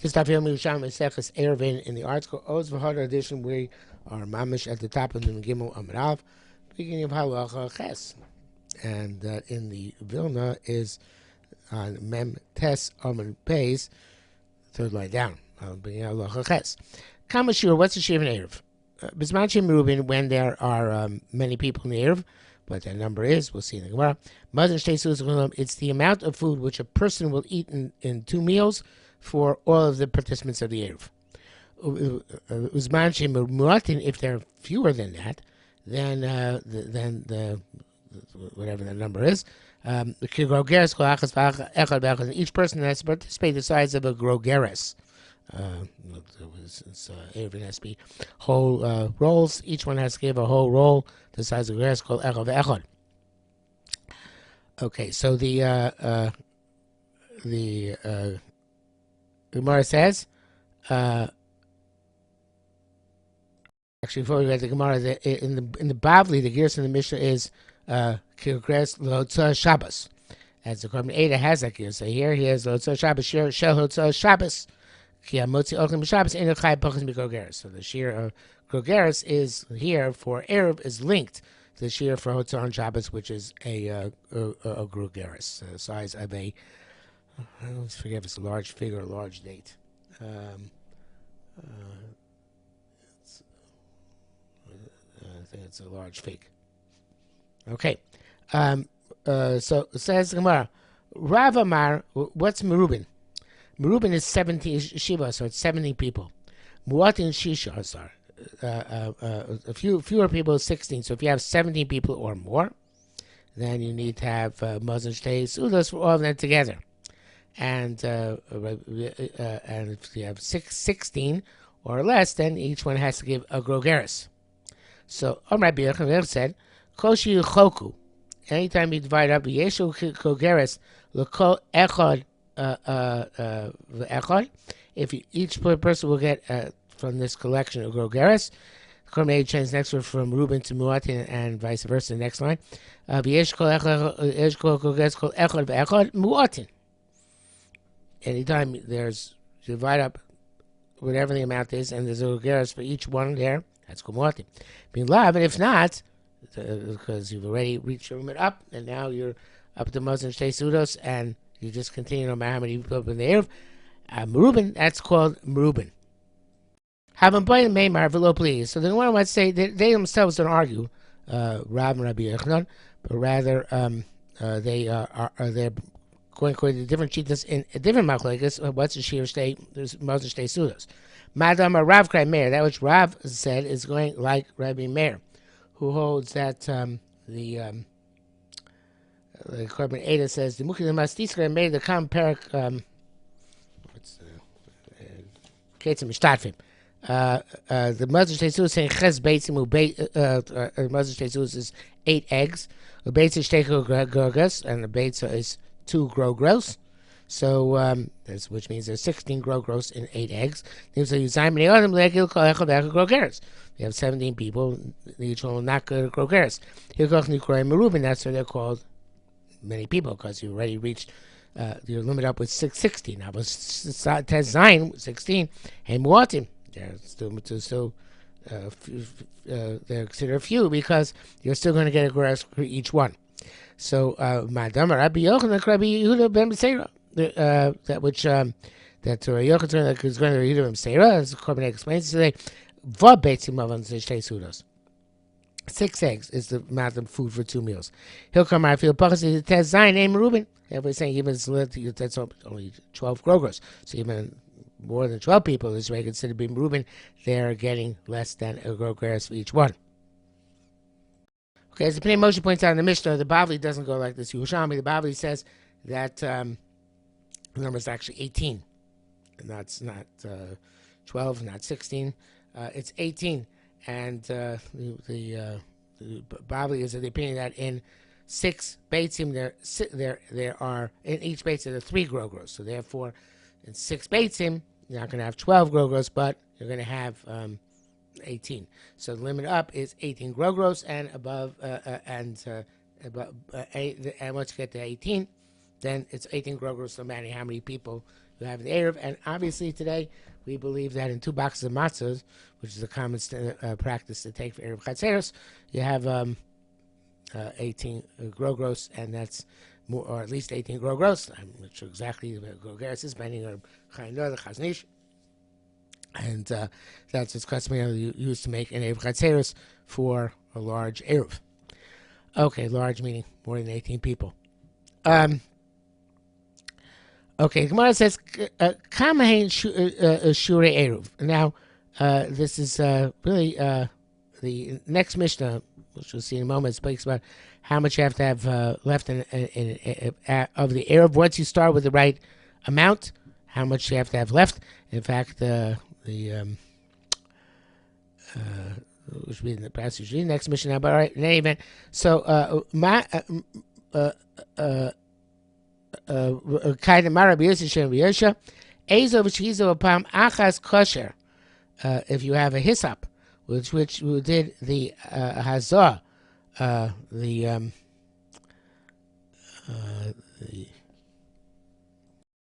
This stuff here, Yerushalmi Eruvin in the article Oz V'Hadar edition, we are mamish at the top of the Gimel Amud Aleph, beginning of Halacha Ches, and in the Vilna is on Mem Tes Amud Beis, third line down. Beginning of Halacha Ches. Kama Shir, what's the Shir in Erev? Bisman Shem Reuben, when there are many people in the Erev, what that number is, we'll see in the Gemara. It's the amount of food which a person will eat in 2 meals for all of the participants of the Erev. Uzman Shem Muatin, if there are fewer than that, then the whatever the number is, each person has to participate the size of a grogeres. Everything has to be whole rolls. Each one has to give a whole roll the size of a grogeres called echad ve'echad. Okay, so the Gemara says, actually, before we get the Gemara, in the Bavli, the Gears in the Mishnah is Kirgres Lotza Shabbos. As the Korban Eda has that gear. So here he has Lotza Shabbos, Shel Lotza Shabbos. So the shear of Grogeres is here for Erev is linked to the shear for Hotzah on Shabbos, which is a Grogeres, the size of a, I always forget if it's a large fig or a large date. I think it's a large fig. Okay. So it says Gemara, Rav Amar, what's Merubin? Merubin is 70 Shiva, so it's 70 people. Muatin Shisha Asar. A fewer people is 16. So if you have 17 people or more, then you need to have Mazon Shtei Sudos for all of them together. And if you have 16 or less, then each one has to give a grogeres. So Rabbi Yochanan said, Koshi Choku. Anytime you divide up Yeshu grogeres, L'kol echad echad. If each person will get from this collection of grogeres, Korban Eda changes next word from Reuben to Muatin and vice versa. The next line, Yesh kol grogeres kol echad ve'echad Muatin. Anytime there's, you divide up whatever the amount is, and there's a grogeres for each one there, that's called Muatin. Being live, and if not, because you've already reached your limit up, and now you're up to Mazon Shtei Sudos, and you just continue no matter how many people in the Erev. Merubin, that's called Merubin. Haven't played Maymar velo please. So the one might say they themselves don't argue, Rav and Rabbi Yochanan, but rather they're going according to different cheetahs in a different machlekes. What's the shear state? There's Mazon Shtei Sudos. Madam Rav Krai Meir. That which Rav said is going like Rabbi Meir, who holds that the Korban Eda says the Mukhi Mastisra made the common parak. What's Ketzim Mishtatfim? The Mazon Shtei Sudos saying Ches Beitzim Mazon Shtei Sudos is 8 eggs. The Beitza Shtei Grogas, and the Beitza is 2 grogros. So which means there's 16 grogros in 8 eggs. You have 17 people, each one will not go to grogeres. That's why they're called many people, because you already reached your limit up with 16. Now, but Zion 16, and Muatim, they're still they're considered few because you're still going to get a grogeres for each one. So, Madam Rabbi Yochanan, Rabbi Yehuda ben Beseira, that which that Yochanan is going to Yehuda ben Beseira, as the Korban explains today. 6 eggs is the amount of food for 2 meals. He'll come out, feel Pachas, Tez Zion, name Reuben. Everybody's saying even that's only 12 grogros. So even more than 12 people is way considered being Reuben. They're getting less than a grogeres for each one. Okay, as the Pnei Moshe points out in the Mishnah, the Bavli doesn't go like this. Yerushalmi, the Bavli says that the number is actually 18. And that's not 12, not 16. It's 18. And the Bavli is of the opinion that in 6 Beitzim, there are, in each Beitzim, there are 3 grogros. So therefore, in 6 Beitzim, you're not going to have 12 grogros, but you're going to have 18. So the limit up is 18 grogros, and above, and once you get to 18, then it's 18 grogros no matter how many people you have the Erev, and obviously today we believe that in 2 boxes of matzahs, which is a common practice to take for Erev Chatzeros, you have 18 gross, and that's more, or at least 18 gross. I'm not sure exactly the grogeres is, depending on Chaynor, the Chaznish. And that's what's customarily used to make an Erev Chatzeros for a large Erev. Okay, large meaning more than 18 people. Okay, Gemara says, Kamahain Shure Eruv. Now, this is really the next Mishnah, which we'll see in a moment, speaks about how much you have to have left of the Eruv. Once you start with the right amount, how much you have to have left. In fact, which will be in the passage, the next Mishnah now, but all right, in any event, so, if you have a hyssop, which we did the hazah,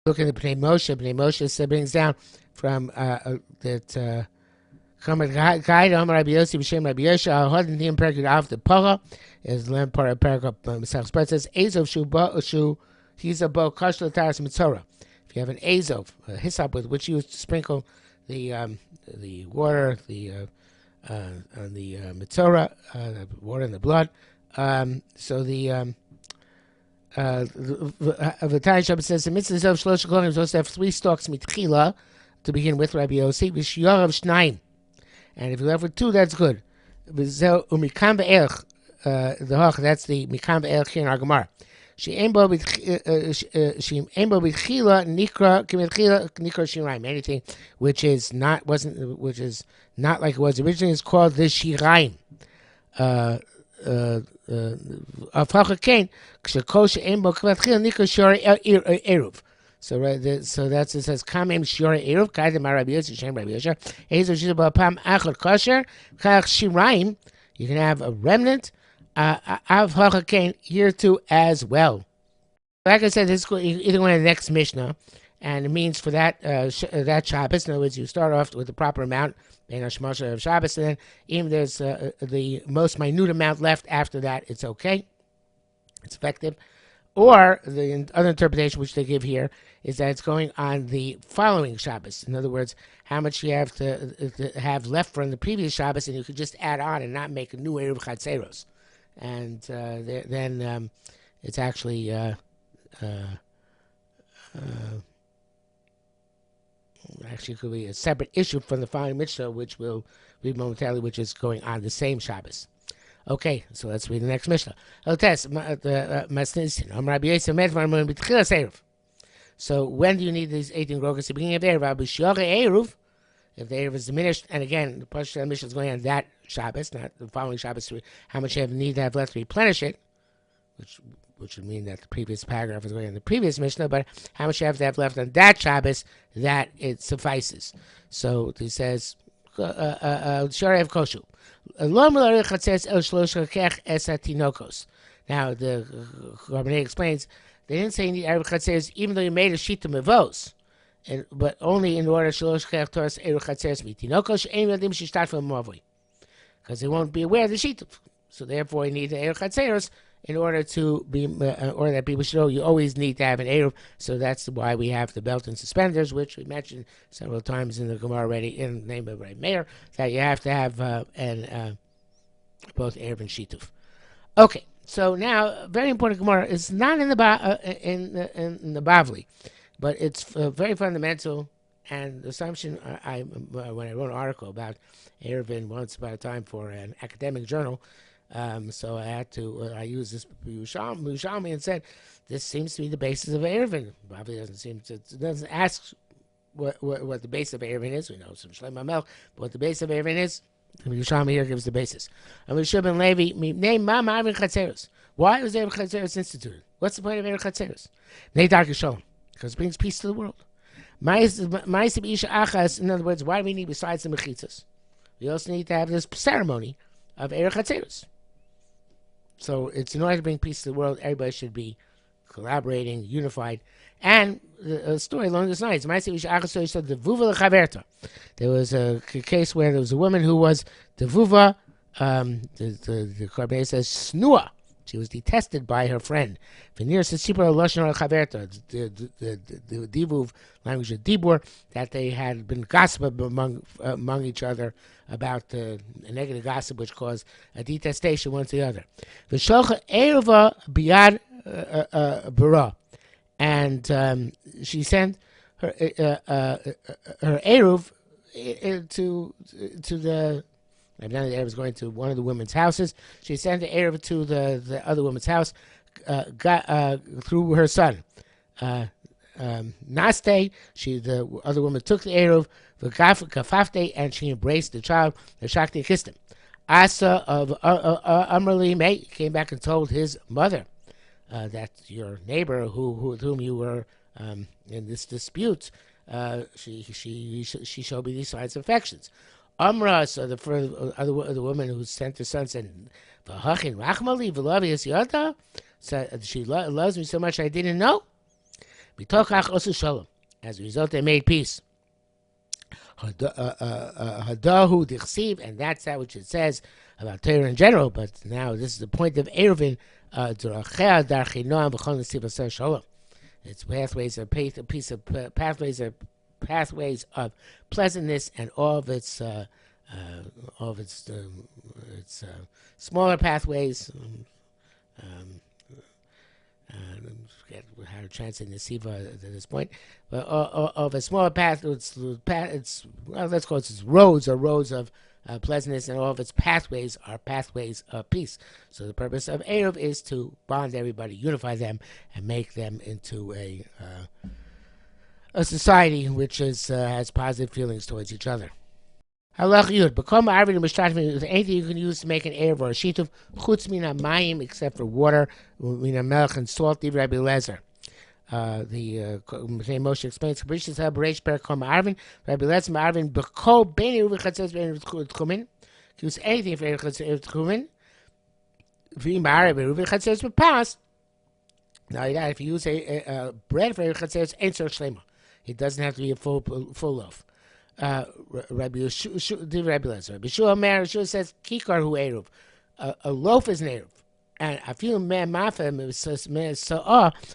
look at the Pnei Moshe. Pnei Moshe brings down from that. Guide Rabbi Yossi b'shem Rabbi Yosha Hodin Tim Perkid Av the Paga is learned part of paragraph Masach. But it says Azov shu he's a bo kashla taras mitzora. If you have an azov, a hyssop with which you use to sprinkle the water, on the mitzora, the water and the blood. So the Tanya Shabbat says the mitzvah of shlosh kolim is supposed to have 3 stalks mitchila to begin with. Rabbi Yossi v'shiyarav shnayim. And if you left with 2, that's good. That's the mikam ve'erch here in our Gemara. Anything which is not like it was originally is called the shiraim. So that's it says Kamem Shiore Eruv Kaidem Rabbi Yossi Shem Rabbi Yosha Ezo Shizabah Pam Achot Kosher Kach Shiraim. You can have a remnant of Hachakain here too as well. Like I said, this is either one of the next Mishnah, and it means for that Shabbos. In other words, you start off with the proper amount in Hashmosha of Shabbos, and then even if there's the most minute amount left after that, it's okay. It's effective. Or the other interpretation which they give here is that it's going on the following Shabbos. In other words, how much you have to have left from the previous Shabbos, and you could just add on and not make a new Erev Chatzeros. And then it's actually actually could be a separate issue from the following Mishnah, which we'll read momentarily, which is going on the same Shabbos. Okay, so let's read the next Mishnah. So when do you need these 18 grogas? At the beginning of Erev, if the Erev is diminished, and again, the Pasha Mishnah is going on that Shabbos, not the following Shabbos, how much you need to have left to replenish it, which would mean that the previous paragraph is going on the previous Mishnah, but how much you have to have left on that Shabbos, that it suffices. So he says, Sharev Koshu. Now, the Rabbaneh explains, they didn't say you need Erev Chatzeres even though you made a sheet to Mevos, but only in order because they won't be aware of the sheet. So therefore you need the Erev Chatzeres in order to be, or that people should know you always need to have an Erev. So that's why we have the belt and suspenders, which we mentioned several times in the Gemara already in the name of Rabbi Meir, that you have to have both Erev and Shituf. Okay, so now very important Gemara. It's not in the Bavli, but it's very fundamental. And the assumption when I wrote an article about Eruvin once upon a time for an academic journal. So I had to, I used this Yerushalmi and said, this seems to be the basis of Eruvin. Probably doesn't ask what the base of Eruvin is. We know some Shlem HaMelech, but what the base of Eruvin is, Yerushalmi here gives the basis. Amishub ben Levi, name Mama Eruvin Chatzeros. Why was Eruvin Chatzeros instituted? What's the point of Eruvin Chatzeros? Neidar Gesholem, because it brings peace to the world. Ma'aseh Isha Achas, in other words, why do we need besides the Mechitzas? We also need to have this ceremony of Eruvin Chatzeros. So it's in order to bring peace to the world, everybody should be collaborating, unified, And a story along those lines. There was a case where there was a woman who was devuva. The Korban says snua. She was detested by her friend. Veneer says the divuv language of dibur, that they had been gossiping among each other about a negative gossip which caused a detestation one to the other. V'sholcha erva biyad bara, and she sent her her eruv to the. And then the Eruv was going to one of the women's houses. She sent the Eruv to the other woman's house through her son. Naste, the other woman took the Eruv, Kafafte, and she embraced the child, the Shakti, and kissed him. Asa of Amrali Mate came back and told his mother that your neighbor, with whom you were in this dispute, she showed me these signs of affections. Amra, so the other woman who sent her son said, "V'hachin rachmali v'lavi yada." So she loves me so much I didn't know. B'tokach osu shalom. As a result, they made peace. Hadahu dichsiv, and that's that which it says about Torah in general. But now this is the point of Eruvin. Drachea darchei noam v'chol nesiv asar shalom. Its pathways are pathways of pleasantness, and all of its smaller pathways. Forget how to translate nesiva at this point, but of a smaller path, it's let's call it roads of pleasantness, and all of its pathways are pathways of peace. So the purpose of Eruv is to bond everybody, unify them, and make them into a society which has positive feelings towards each other. Halach Yud, become Arvin Mishtatfin with anything you can use to make an Eruv or a Shituv, Chutz Mina Mayim, except for water, Mina Melch and salt, Div Rabbi Lezer. The Moshe explains, Kabrisha Sab Reish Per Kom Arvin, Rabbi Lezer Arvin, Beko Beni Ruvin Chatzes Beni Tchumen, use anything for Eruv Chatzes Tchumen, Vim Arvin Ruvin Chatzes Pass. Now, if you use a bread for Eruv Chatzes, Ein Tzor Shlema. It doesn't have to be a full loaf. Rabbi Yeshua Mer says Kikar Hu Eruv. A loaf is an Eruv, and I feel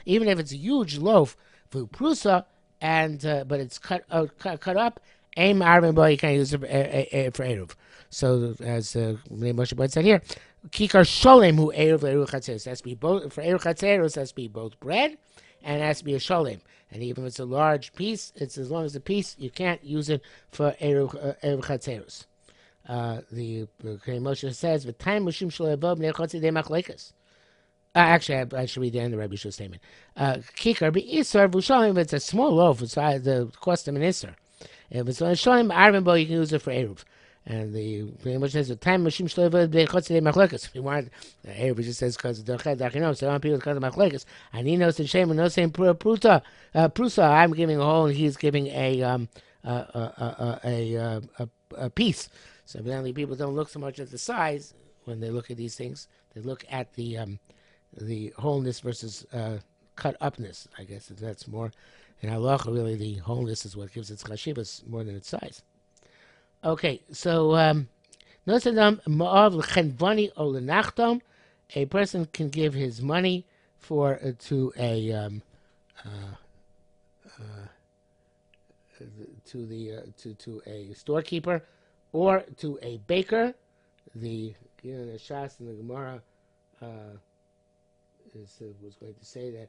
even if it's a huge loaf, prusa, and but it's cut up. Aim Arvin boy, you can't use it for Eruv. So as Moshe points out here, Kikar Sholem Hu Eruv Eruv Chatzes. Has to be both for Eruv Chatzes. Has to be both bread and it has to be a Sholem. And even if it's a large piece, it's as long as a piece, you can't use it for Eruv Chatzerus. The Moshe says, "V'tayim mushim shlevav nechotzi de machlekas." Actually, I should read the end of Rabbi Yishua's statement. Kikar be'isar v'shalim. If it's a small loaf, it's the custom in isar. If it's on shalim arvin bo, you can use it for Eruv. And the Moshe says, "The time machim shlevav nechotzi de machlekas." If you want, Eruv just says because the dachinam. So I want people because of machlekas. And he knows the shame and no saying pruta. I'm giving a whole, and he's giving a piece. So evidently, people don't look so much at the size when they look at these things. They look at the wholeness versus cut upness. I guess that's more. In halacha, really, the wholeness is what gives its chashivas more than its size. Okay, so nosadam ma'av l'chenvani o l'nachtom. A person can give his money to a storekeeper or to a baker. The Shas and the Gemara was going to say that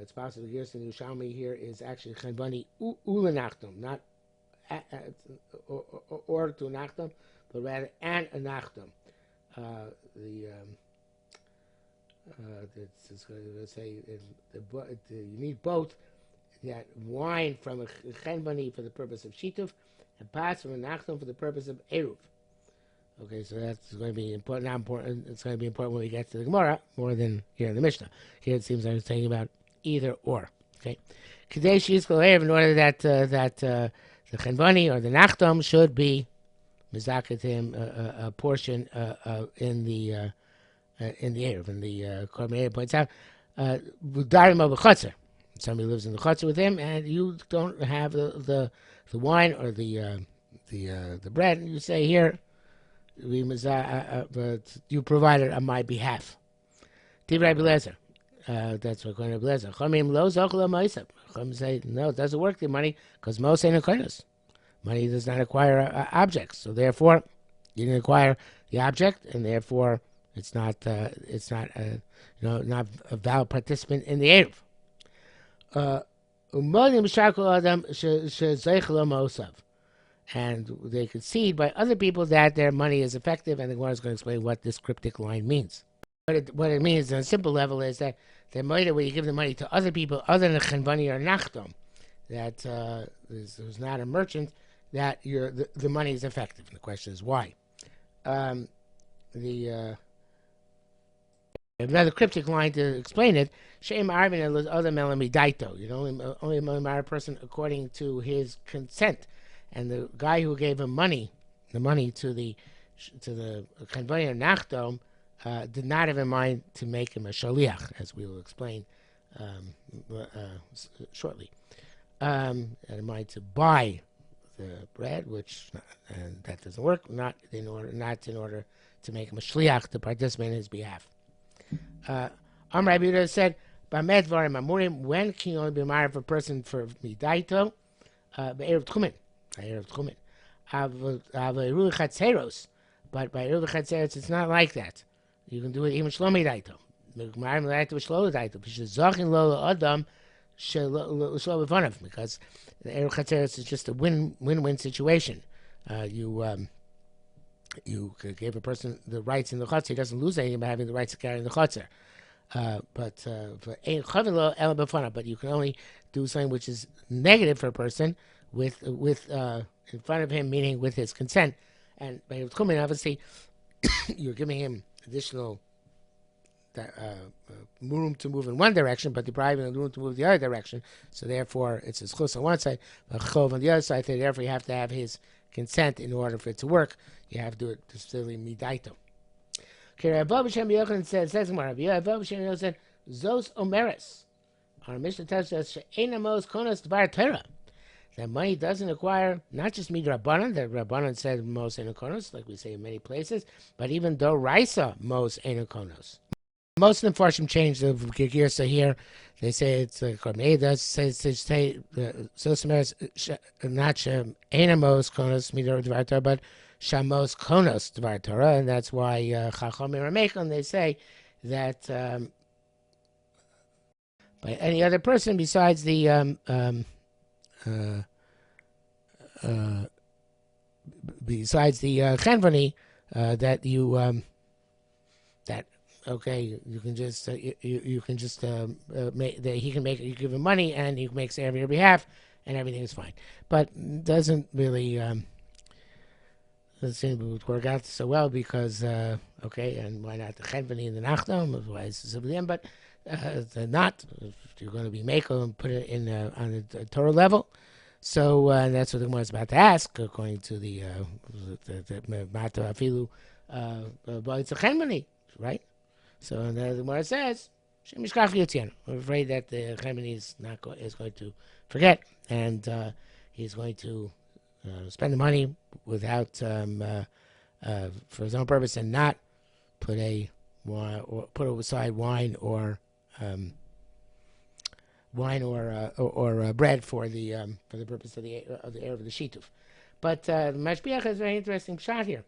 it's possible the Yerushalmi here is actually Chanbani ulenachtom, not or to nachtom, but rather and a nachtom. It's going to say you need both. That wine from a chenbani for the purpose of shituf, and pots from a nachtom for the purpose of eruv. Okay, so that's going to be important. Not important. It's going to be important when we get to the Gemara more than here in the Mishnah. Here it seems I was talking about either or. Okay, kadesh yizkol erev, in order that the chenbani or the nachtom should be mizaket him a portion in the erev. And the Korban points out v'darim of a chutzer. somebody lives in the chutzner with him, and you don't have the wine or the bread, and you say, here, you provided on my behalf. Divrei Belezer. That's what going to Belezer. Chomim lo zochel moisef. Chomim say, no, it doesn't work, the money, because mos ain't akonos. Money does not acquire objects, so therefore, you didn't acquire the object, and therefore, it's not not a valid participant in the Eruv. And they concede by other people that their money is effective, and the Gemara is going to explain what this cryptic line means. What it means on a simple level is that the money, when you give the money to other people other than Chenvani or Nachtom, that who's not a merchant, that the money is effective. And the question is why. Another cryptic line to explain it, Shem Arvin and other Melamidaito. Only marry a person according to his consent. And the guy who gave him the money to the Chenvani or Nachtom, did not have in mind to make him a shaliach, as we will explain shortly. Had in mind to buy the bread, and that doesn't work. Not in order to make him a shliach to participate in his behalf. Rabbi Yehuda said, "B'med dvarim amurim, when can you only be married for a person for midaito? Be'erev tchumen, Eruv chatzeros, but by Eruv chatzeros it's not like that. You can do it even shlomi daito. Married midaito with shlomi daito. Because zachin lo adam shelo b'fanav, because the Eruv chatzeros is just a win-win situation. You could give a person the rights in the chutzner. He doesn't lose anything by having the rights to carry in the chutzner. But you can only do something which is negative for a person with in front of him, meaning with his consent. And by Tchumen, obviously, you're giving him additional room to move in one direction, but depriving him room to move the other direction. So therefore, it's a schus on one side, but chov on the other side. So therefore, you have to have his consent in order for it to work. You have to do it specifically midaito. Okay, Rav Shem Yochanan says Rav Shem Yochanan said, Zos Omeres. Our Mishnah tells us she'enamos konos dvar Torah. That money doesn't acquire not just midrabanan, that Rabbanan said mos enokonos, like we say in many places, but even though Raisa mos enokonos. Most of the Farshim change the Girsa here. They say it's Kormei say Zos Omeres not she'enamos konos dvar Torah, but Shamos Konos Dvar Torah, and that's why Chachomim Ramechon, they say that by any other person besides the Chenvani, that you that okay, you can just you can just make that he can make you give him money and he makes it on your behalf and everything is fine, but doesn't really. Doesn't seem to work out so well because okay, and why not the Chenvani and the Nachdom? Otherwise, it's them, but not. If you're going to be Mako and put it in on a Torah level, so that's what the Gemara is about to ask, according to the Mata Afilu, but it's a Chenvani, right? So the Gemara says, "Shemishkach Yotzianu." I'm afraid that the Chenvani is going to forget, and he's going to. Spend the money without for his own purpose and not put aside wine or bread for the purpose of the air of the shituf. But the Mashbiach has a very interesting shot here.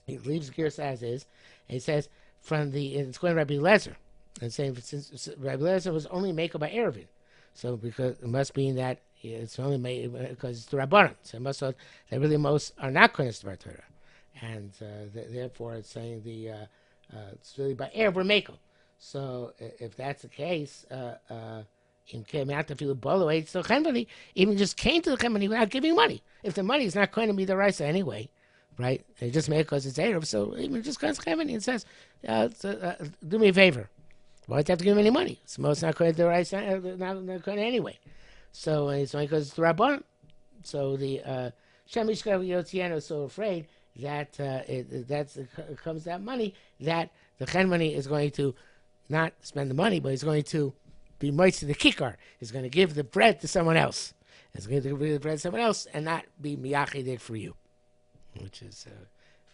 He leaves Girsa as is, and he says it's going to Rabbi Lezer, and saying since Rabbi Lezer was only maker by Eruvin, so because it must mean that. It's only made because it's the Rabbanan. So most of they really most are not konos dvar Torah, and therefore it's saying it's really by Erev Mako. So if that's the case, in came out to feel bolo so Chenvani even just came to the Chenvani without giving money. If the money is not going to be the Raisa anyway, right? They just made it because it's Erev. So even just comes Chenvani and says, "Do me a favor. Why do you have to give him any money? It's most not going to the Raisa, not going to anyway." So it's only because it's the Rabbanan. So the Shemishkav Yotzianu is so afraid that it comes that money that the Chenvani is going to not spend the money, but he's going to be moitzi the kikar. He's going to give the bread to someone else. He's going to give the bread to someone else and not be miyachid for you, which is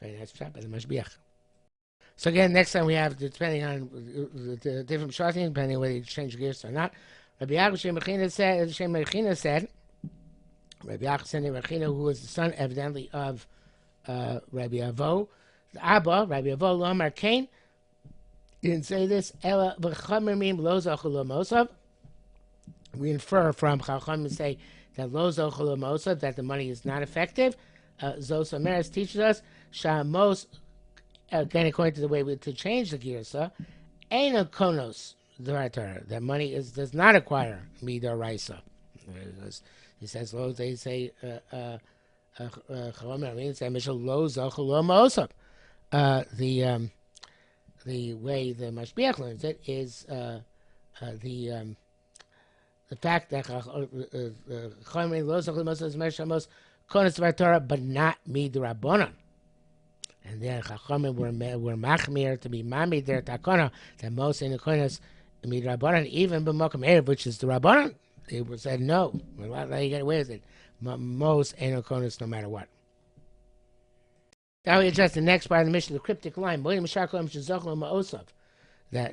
very nice pshat by the mashbiach. So again, next time we have, depending on the different pshatim, depending on whether you change gears or not. Rabbi Yaakov Shemachina said, Rabbi Yaakov Shemachina, who was the son evidently of Rabbi Avo, the Abba, Rabbi Avo Lomar Cain, didn't say this. Ela v'chamer lo zochel mosav. We infer from Chachamim say that lo zochel mosav, that the money is not effective. Zos Ameris teaches us shamos. Again, according to the way to change the girsa, ein a konos d'Torah. That money does not acquire midoraisa. He says lo. They say Chachamim say mishal lo zochel lo mosav. The way the Mashbiach learns it is the fact that Chachamim lo zochel lo mosav is meshamos konos d'Torah, but not midrabanan. And then Chachamim were machmir to be mami their takana that most in the konas midrabanan, even b'mokum erev, which is the rabbanan, they said no. Why you get away with it? Most in the konas, no matter what. Now we address the next part of the mission, the cryptic line. That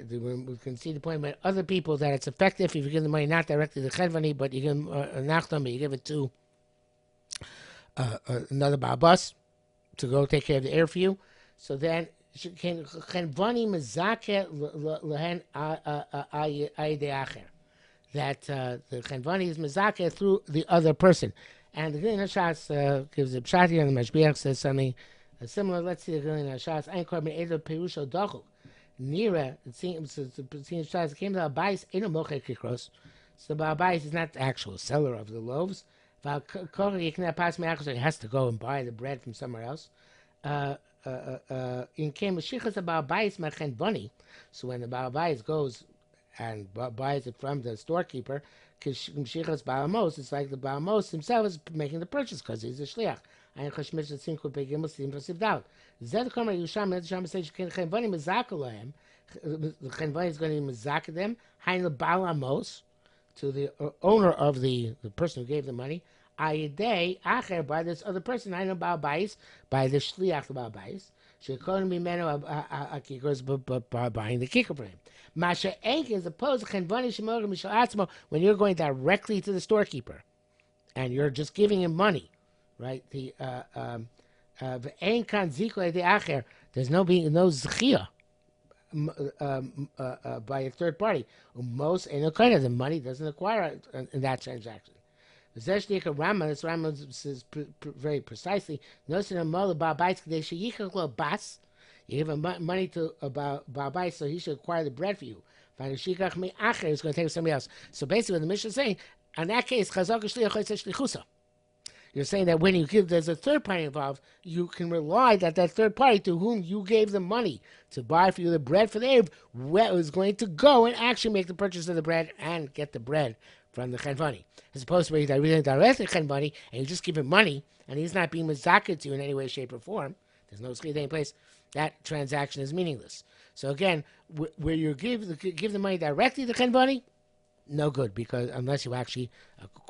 we can see the point about other people that it's effective if you give the money not directly to the chedvani, but you give them nachdom, but you give it to another ba'abas to go take care of the air for you. So then, chedvani mezakeh lehen ayideacher, that the chedvani is mezakeh through the other person. And the Gilin Hashas gives a pshat here, and the Mashbiach says something similar. Let's see the Gilin Hashas. Ein korban edo perusho dochuk. Nira, it seems Hashas came to Abayis eno mocher kikros. So the Abayis is not the actual seller of the loaves. He has to go and buy the bread from somewhere else. In came Mashiachas about Bayis Machen Bunny. So when the Bayis goes and buys it from the storekeeper, Mashiachas Baalamos, it's like the Baalamos himself is making the purchase because he's a shliach. And Chashmish the Sim could begin with Sim received out. Zed Komer Yerushalmi says Chen Bunny Mezakalahem. The Chen Bunny is going to mezak them. Hein the Baalamos, to the owner of the person who gave the money. Ayidei acher, by this other person, I know about Bais, by the shliach about Bais. Shekon mimeno akikos, by buying the kicker for him. Masha enk is opposed to chenvani shemor mishal atzmo, when you're going directly to the storekeeper and you're just giving him money, right? The ein kan zikle de acher. There's no zechia by a third party. Most in a kind of the money doesn't acquire in that transaction. Rama, this Rama says very precisely. You give him money to Ba'abais so he should acquire the bread for you. He's going to take somebody else. So basically, what the Mishnah is saying, in that case, you're saying that when you give, there's a third party involved, you can rely that that third party to whom you gave the money to buy for you the bread for the Erev is going to go and actually make the purchase of the bread and get the bread from the Chenvani. As opposed to where you're really directly Chenvani and you just give him money and he's not being mezaked to you in any way, shape, or form. There's no schiyah in place. That transaction is meaningless. So again, where you give the money directly to Chenvani, no good, because unless you actually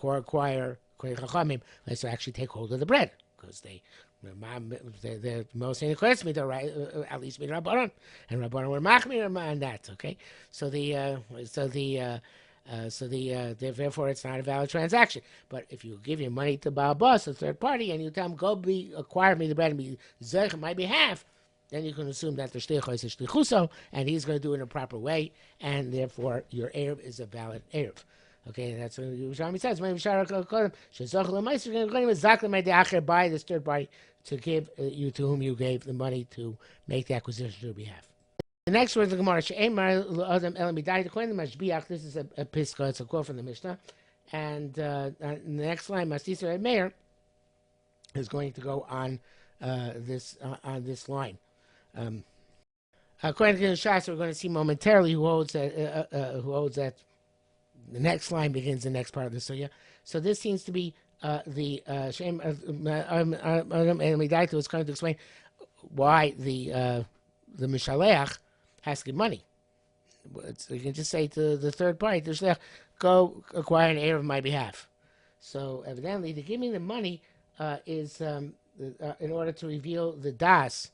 acquire Chachamim, unless you actually take hold of the bread, because they're most in the question, at least Rabbanon, and Rabbanon were machmir on that. Okay, therefore it's not a valid transaction. But if you give your money to Ba'abas, a third party, and you tell him go acquire me the bread and be zech on my behalf, then you can assume that the shliach is a shlichuso, and he's going to do it in a proper way, and therefore your erev is a valid erev. Okay, and that's what Yerushalmi says. By this third party to give you to whom you gave the money to make the acquisition on your behalf. The next word of the Gemara, this is a piska, it's a quote from the Mishnah. And the next line, Mastisar Meir, is going to go on this line. According to the Shas, we're going to see momentarily who holds that. The next line begins the next part of the sugya. So this seems to be the Shem Midaita was going to explain why the Mishaleach has to give money. So you can just say to the third party, the shliach, go acquire an heir on my behalf. So evidently, the giving the money is in order to reveal the das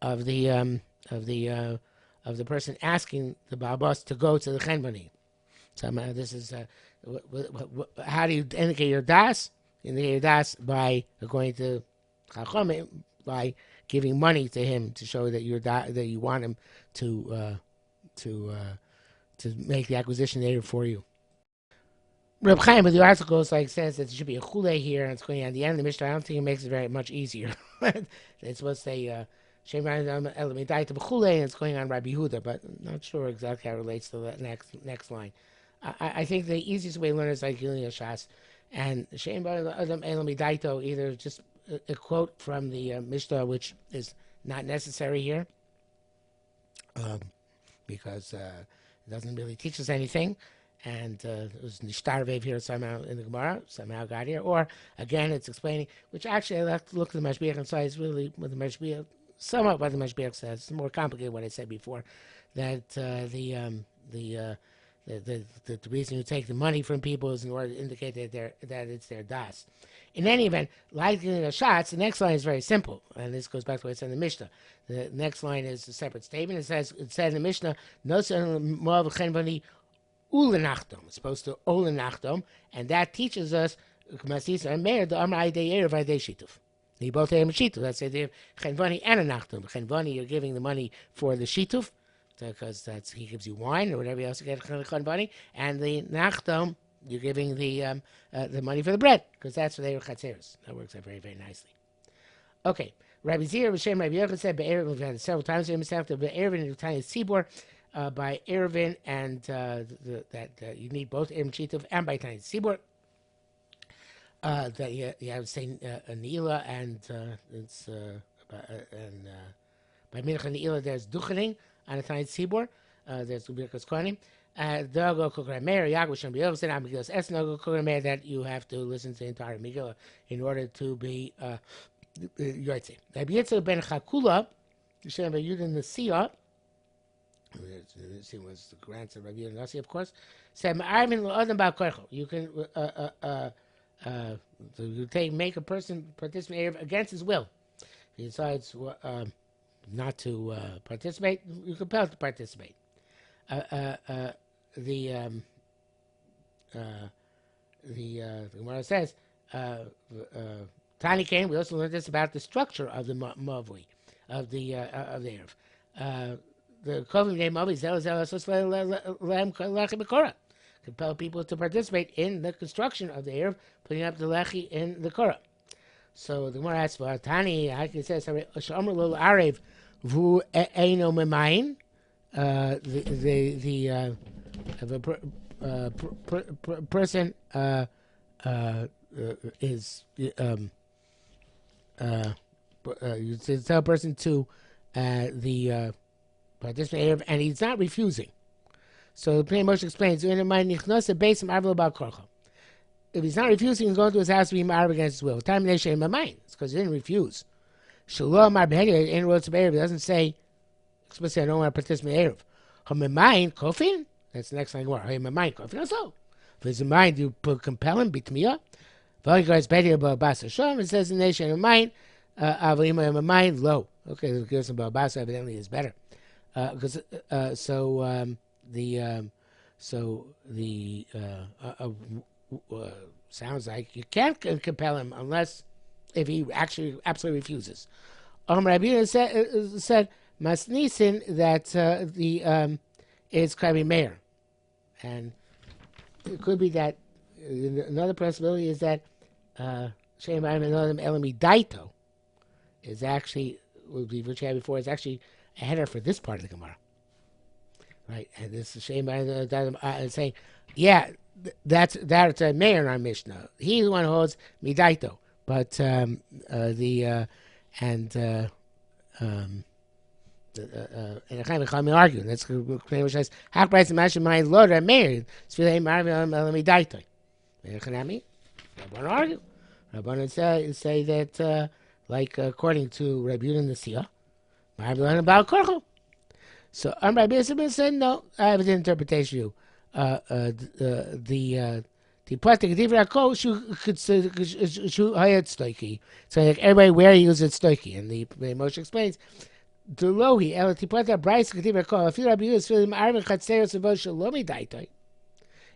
of the of the uh, of the person asking the babas to go to the chenbani. So this is how do you indicate your das? You indicate your das by, according to Chachamim, by giving money to him to show that that you want him to to make the acquisition there for you. Reb Chaim, but the article says that there should be a chule here, and it's going on the end of the Mishnah. I don't think it makes it very much easier. It's supposed to say Shem Elamidai to B'chule, and it's going on Rabbi Yehuda, but I'm not sure exactly how it relates to the next line. I think the easiest way to learn is like Gilin Shas, and Shem Elamidai, either just a quote from the Mishnah, which is not necessary here, because it doesn't really teach us anything. And it was Nishtarvev here somehow in the Gemara, somehow got here. Or, again, it's explaining, which actually I have to look at the Mashbiach and say it's really what the Mashbiach, somewhat what the Mashbiach says. It's more complicated what I said before, that the reason you take the money from people is in order to indicate that it's their das. In any event, like in the shots, the next line is very simple, and this goes back to what it said in the Mishnah. The next line is a separate statement. It says in the Mishnah, no Ulenachtom. It's supposed to Ulenachtom, and that teaches us he both have shituf. That's the idea of chenvani and a nachtom. Chenvani, you're giving the money for the shituf, because he gives you wine or whatever else you get chenvani, and the nachtom, you're giving the money for the bread, because that's what they were chatzeres. That works out very, very nicely. Okay, Rabbi Zir B'Shem Rabbi Yochanan said be'erev. We've had it several times in himself. The be'erev in the Tanya Tzibor. By Eruvin, and that you need both Eruvin Shituf and by Tanya Tzibor. That you have to say Neila, and it's by Mincha Neila there's Duchening on the Tanya Tzibor. There's Ubirkas Kohanim. Dogo Kokra Meir Yaakov Shem B'Yochanan Am Megillas Esnogo Kokra Meir, that you have to listen to the entire Megillah in order to be Yotzei. Rabbi Yitzchak ben Chakula, Shem Yudin Nasiya. He was the grandson of Rabbi Yonasi, of course. Said, you can make a person participate against his will. If he decides not to participate, you compel to participate. The Gemara says, Tani came. We also learned this about the structure of the mavui, of the Erev. The Kovim name of compel people to participate in the construction of the Erev, putting up the lechi in the Korah. So the Gemara asks for Tani. I can say Shomer Lul Arev Vu Eino Memain. The person is you tell a person to the participate, and he's not refusing. So the Pnei Moshe explains, if he's not refusing, he's going to his house to be married against his will. It's because he didn't refuse. It doesn't say explicitly, I don't want to participate in Erev. That's the next line. Also, if it's in mind, you compel him, bitmiya. It says in nation of mind, low. Okay, the Gerson Babasa evidently is better. Because sounds like you can't compel him unless if he actually absolutely refuses. Rabbi said Masnisin that is Kavi Meir, and it could be that another possibility is that Shem Elami Daito is actually, would be which I had before, is actually a header for this part of the Gemara, right? And this is Shem saying, yeah, that's a Meir in our Mishnah. He's the one who holds Midaito, but and Chaim argue. That's which says Hak Bryce Mashim My Lord are married. Svilei Marvin Midaito. Chanami, Rabban argue. Rabban say that like according to Rabbi Yehuda Nasiya, Marvin about Korcho. So Rabbi Yisrael said, no, I have an interpretation. You, the plastic divra kol shu hayat stoiki. So like everybody where he uses stoiki, and the Moshe explains the lohi el tipata bryce divra kol. If you Rabbi Yisrael armin chatzeros of shalomi daitoi.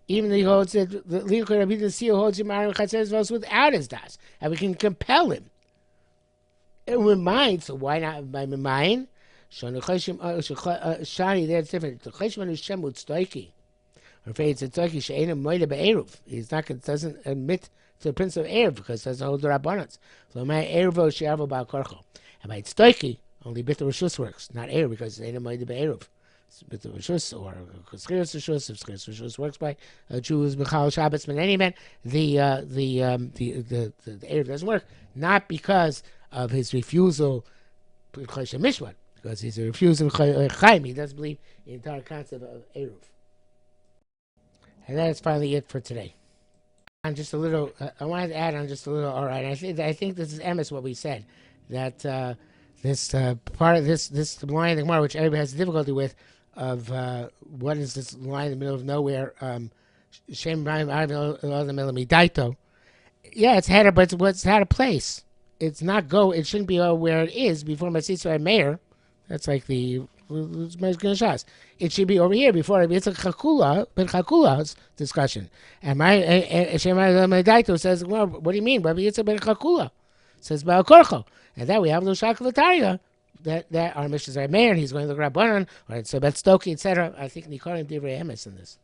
Even though he holds that the Lincoln Rabbi Yisrael holds him armin chatzeros without his das, and we can compel him. And with mine, so why not by mine? Shani, that's different. The cheshman is shemut stoiki. Or it's a tzaki she'ena moida be'eruv. He's not doesn't admit to the prince of eruv because that's the whole rabbanans. So my eruvo she'arvo ba'akorcho. And by stoiki, only bit the rishus works, not eruv because it's ena moida be'eruv. Bit the rishus or chizchiras rishus. If chizchiras rishus works by Jews b'chal Shabbos, but in any event, the eruv doesn't work, not because of his refusal to mishwan, because he's a refusal chaim. He doesn't believe in the entire concept of eruv. And that is finally it for today. On just a little, I wanted to add on just a little. All right, I think this is emes what we said, that this part of this line in the Gemara, which everybody has difficulty with, of what is this line in the middle of nowhere? Shem Daito. Yeah, it's had a, but it's had a place. It's not go. It shouldn't be where it is before Masisra Meir. That's like the. It should be over here before it's a chakula, but chakula's discussion. And my Daito says, well, what do you mean? Rabbi Yitzchak ben chakula says ba'akorcho, and then we have the shaklavataria that our missions are mayor, and he's going to the Rabbanan, or it's about Stoki, etc. I think Nikorim divrei emes in this.